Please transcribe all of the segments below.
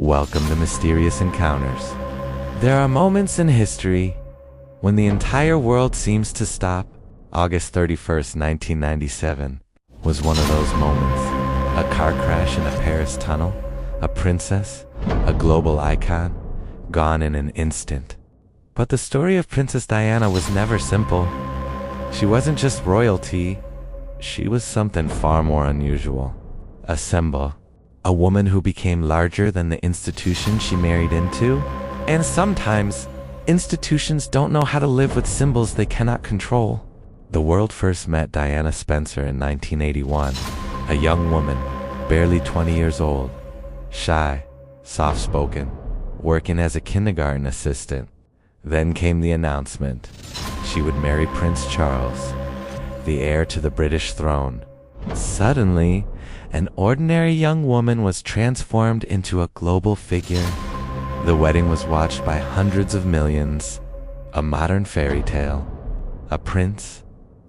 Welcome to Mysterious Encounters. There are moments in history when the entire world seems to stop. August 31st, 1997 was one of those moments. A car crash in a Paris tunnel, a princess, a global icon, gone in an instant. But the story of Princess Diana was never simple. She wasn't just royalty, she was something far more unusual. A symbol. A woman who became larger than the institution she married into. And sometimes, institutions don't know how to live with symbols they cannot control. The world first met Diana Spencer in 1981, a young woman, barely 20 years old, shy, soft-spoken, working as a kindergarten assistant. Then came the announcement. She would marry Prince Charles, the heir to the British throne. Suddenly, an ordinary young woman was transformed into a global figure. The wedding was watched by hundreds of millions. A modern fairy tale. A prince,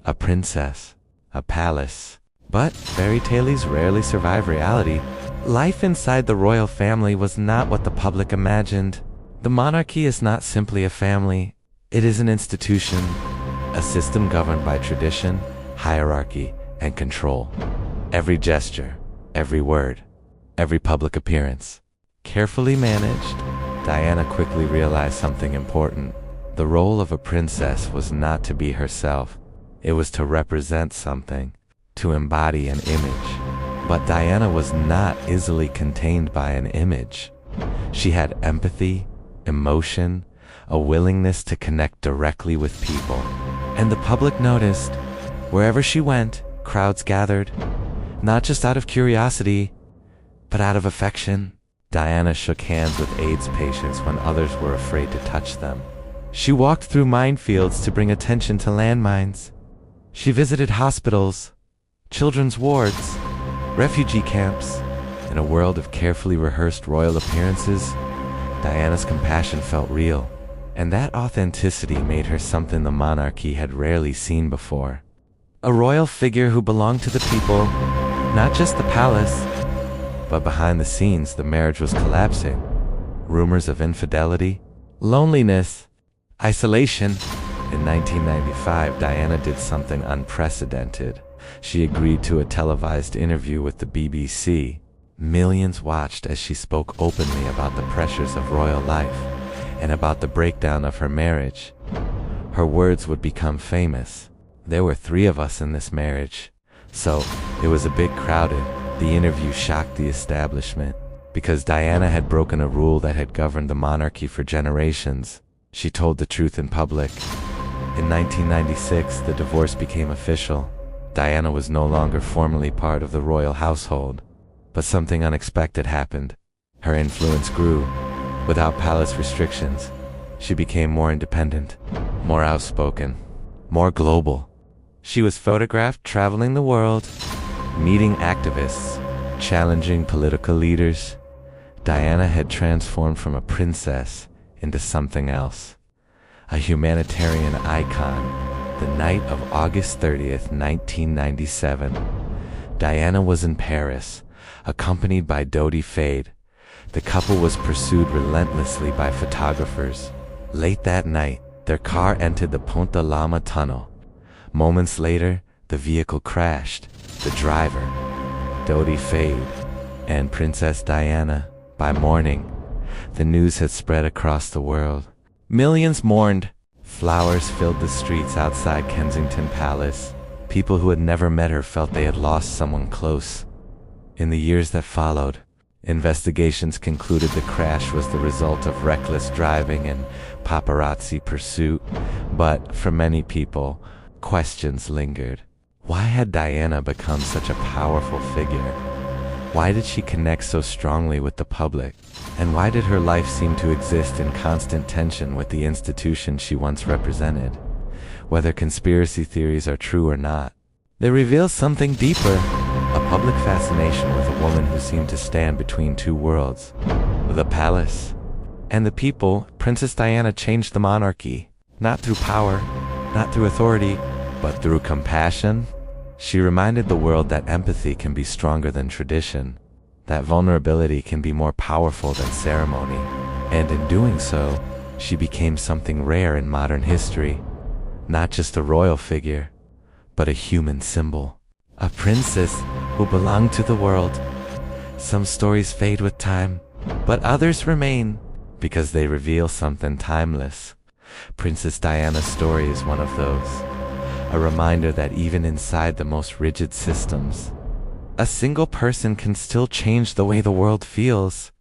a princess, a palace. But fairy tales rarely survive reality. Life inside the royal family was not what the public imagined. The monarchy is not simply a family. It is an institution, a system governed by tradition, hierarchy, and control. Every gesture, every word, every public appearance, carefully managed. Diana quickly realized something important. The role of a princess was not to be herself. It was to represent something, to embody an image. But Diana was not easily contained by an image. She had empathy, emotion, a willingness to connect directly with people. And the public noticed. Wherever she went, crowds gathered. Not just out of curiosity, but out of affection. Diana shook hands with AIDS patients when others were afraid to touch them. She walked through minefields to bring attention to landmines. She visited hospitals, children's wards, refugee camps. In a world of carefully rehearsed royal appearances, Diana's compassion felt real, and that authenticity made her something the monarchy had rarely seen before. A royal figure who belonged to the people, not just the palace. But behind the scenes, the marriage was collapsing. Rumors of infidelity, loneliness, isolation. In 1995, Diana did something unprecedented. She agreed to a televised interview with the BBC. Millions watched as she spoke openly about the pressures of royal life and about the breakdown of her marriage. Her words would become famous. There were 3 of us in this marriage. So, it was a bit crowded. The interview shocked the establishment. Because Diana had broken a rule that had governed the monarchy for generations, she told the truth in public. In 1996, the divorce became official. Diana was no longer formally part of the royal household. But something unexpected happened. Her influence grew. Without palace restrictions, she became more independent, more outspoken, more global. She was photographed traveling the world, meeting activists, challenging political leaders. Diana had transformed from a princess into something else. A humanitarian icon. The night of August 30th, 1997. Diana was in Paris, accompanied by Dodi Fade. The couple was pursued relentlessly by photographers. Late that night, their car entered the Ponte Lama tunnel. Moments later, the vehicle crashed. The driver, Dodi Fade, and Princess Diana. By morning, the news had spread across the world. Millions mourned. Flowers filled the streets outside Kensington Palace. People who had never met her felt they had lost someone close. In the years that followed, investigations concluded the crash was the result of reckless driving and paparazzi pursuit. But for many people, questions lingered. Why had Diana become such a powerful figure? Why did she connect so strongly with the public? And why did her life seem to exist in constant tension with the institution she once represented? Whether conspiracy theories are true or not, they reveal something deeper. A public fascination with a woman who seemed to stand between 2 worlds. The palace and the people. Princess Diana changed the monarchy, not through power, not through authority, but through compassion. She reminded the world that empathy can be stronger than tradition, that vulnerability can be more powerful than ceremony, and in doing so, she became something rare in modern history. Not just a royal figure, but a human symbol. A princess who belonged to the world. Some stories fade with time, but others remain because they reveal something timeless. Princess Diana's story is one of those. A reminder that even inside the most rigid systems, a single person can still change the way the world feels.